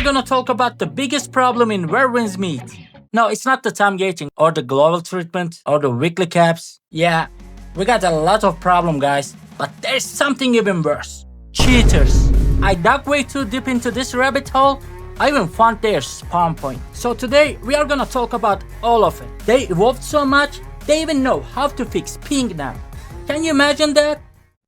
gonna talk about the biggest problem in where wins meet. No, it's not the time gating or the global treatment or the weekly caps. Yeah, we got a lot of problem, guys, but there's something even worse. Cheaters. I dug way too deep into this rabbit hole. I even found their spawn point. So today we are gonna talk about all of it. They evolved so much, they even know how to fix ping now. Can you imagine that?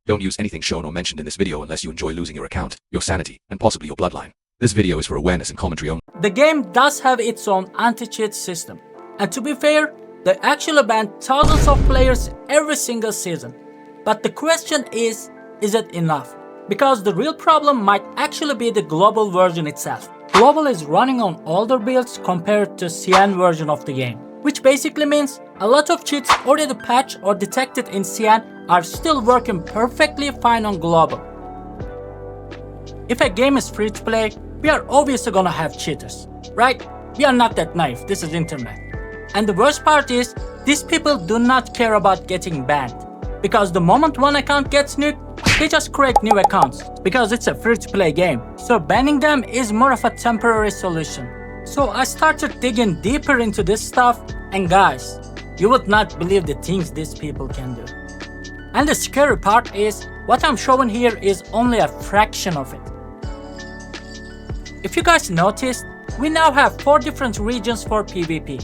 Don't use anything shown or mentioned in this video unless you enjoy losing your account, your sanity, and possibly your bloodline. This video is for awareness and commentary only. The game does have its own anti-cheat system. And to be fair, they actually ban thousands of players every single season. But the question is it enough? Because the real problem might actually be the global version itself. Global is running on older builds compared to Cyan version of the game, which basically means a lot of cheats already patched or detected in Cyan are still working perfectly fine on global. If a game is free to play, we are obviously gonna have cheaters, right? We are not that naive, this is internet. And the worst part is, these people do not care about getting banned. Because the moment one account gets nuked, they just create new accounts, because it's a free to play game. So banning them is more of a temporary solution. So I started digging deeper into this stuff, and guys, you would not believe the things these people can do. And the scary part is, what I'm showing here is only a fraction of it. If you guys noticed, we now have 4 different regions for PvP.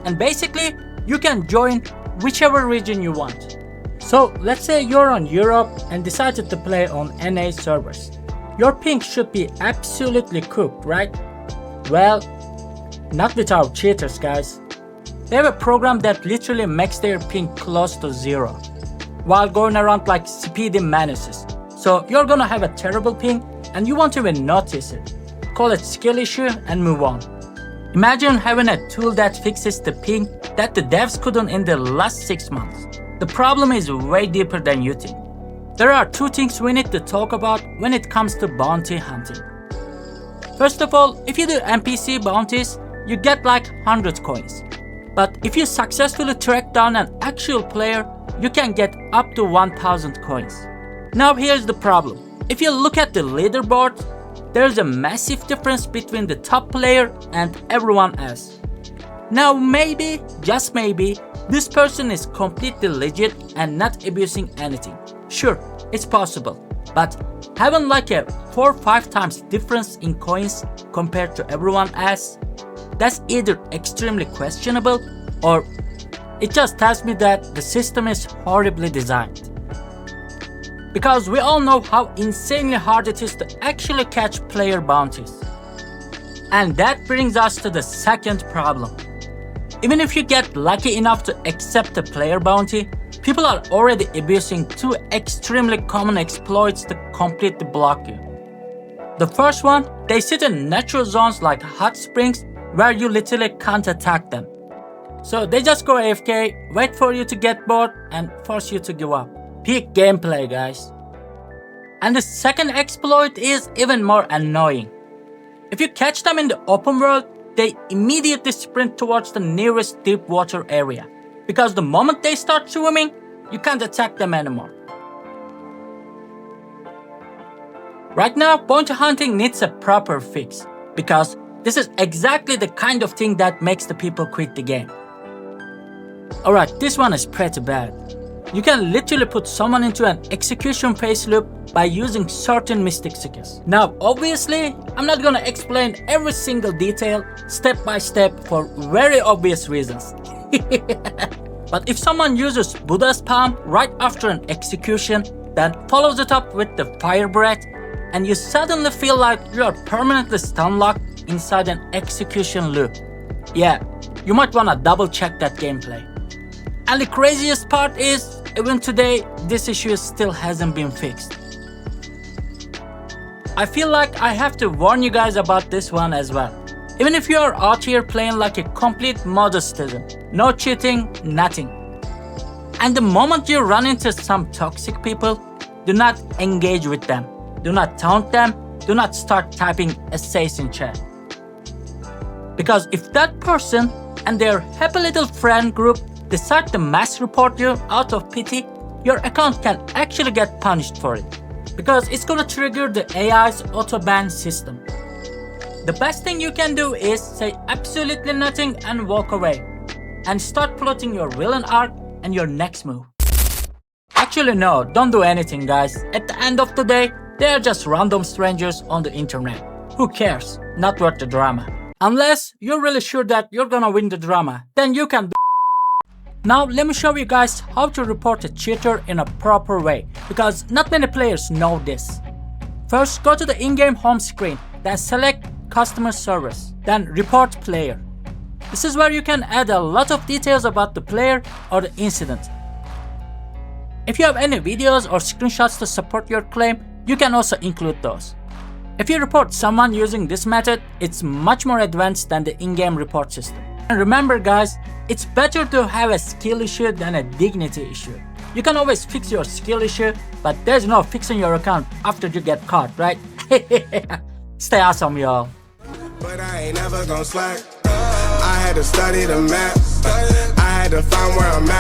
And basically, you can join whichever region you want. So let's say you're on Europe and decided to play on NA servers. Your ping should be absolutely cooked, right? Well, not with our cheaters, guys. They have a program that literally makes their ping close to 0, while going around like speedy menaces. So you're gonna have a terrible ping and you won't even notice it. Call it skill issue and move on. Imagine having a tool that fixes the ping that the devs couldn't in the last 6 months. The problem is way deeper than you think. There are 2 things we need to talk about when it comes to bounty hunting. First of all, if you do NPC bounties, you get like 100 coins. But if you successfully track down an actual player, you can get up to 1000 coins. Now here's the problem. If you look at the leaderboard, there's a massive difference between the top player and everyone else. Now maybe, just maybe, this person is completely legit and not abusing anything. Sure, it's possible. But having like a 4 or 5 times difference in coins compared to everyone else, that's either extremely questionable or it just tells me that the system is horribly designed. Because we all know how insanely hard it is to actually catch player bounties. And that brings us to the second problem. Even if you get lucky enough to accept a player bounty, people are already abusing 2 extremely common exploits to completely block you. The first one, they sit in natural zones like hot springs where you literally can't attack them. So they just go AFK, wait for you to get bored and force you to give up. Peak gameplay, guys. And the second exploit is even more annoying. If you catch them in the open world, they immediately sprint towards the nearest deep water area. Because the moment they start swimming, you can't attack them anymore. Right now, bounty hunting needs a proper fix. Because this is exactly the kind of thing that makes the people quit the game. Alright, this one is pretty bad. You can literally put someone into an execution phase loop by using certain mystic skills. Now obviously, I'm not gonna explain every single detail step by step for very obvious reasons. But if someone uses Buddha's palm right after an execution, then follows it up with the fire breath, and you suddenly feel like you are permanently stun locked inside an execution loop. Yeah, you might wanna double check that gameplay. And the craziest part is, even today, this issue still hasn't been fixed. I feel like I have to warn you guys about this one as well. Even if you are out here playing like a complete modest student, no cheating, nothing. And the moment you run into some toxic people, do not engage with them. Do not taunt them. Do not start typing essays in chat. Because if that person and their happy little friend group decide to mass report you out of pity, your account can actually get punished for it. Because it's gonna trigger the AI's auto ban system. The best thing you can do is say absolutely nothing and walk away, and start plotting your villain arc and your next move. Actually no, don't do anything guys. At the end of the day, they are just random strangers on the internet. Who cares? Not worth the drama. Unless you're really sure that you're gonna win the drama, then you can do. Now let me show you guys how to report a cheater in a proper way, because not many players know this. First, go to the in-game home screen, then select customer service, then report player. This is where you can add a lot of details about the player or the incident. If you have any videos or screenshots to support your claim, you can also include those. If you report someone using this method, it's much more advanced than the in-game report system. And remember guys, it's better to have a skill issue than a dignity issue. You can always fix your skill issue, but there's no fixing your account after you get caught, right? Stay awesome, y'all. But I ain't never gonna slack. I had to study the map. I had to find where I'm at.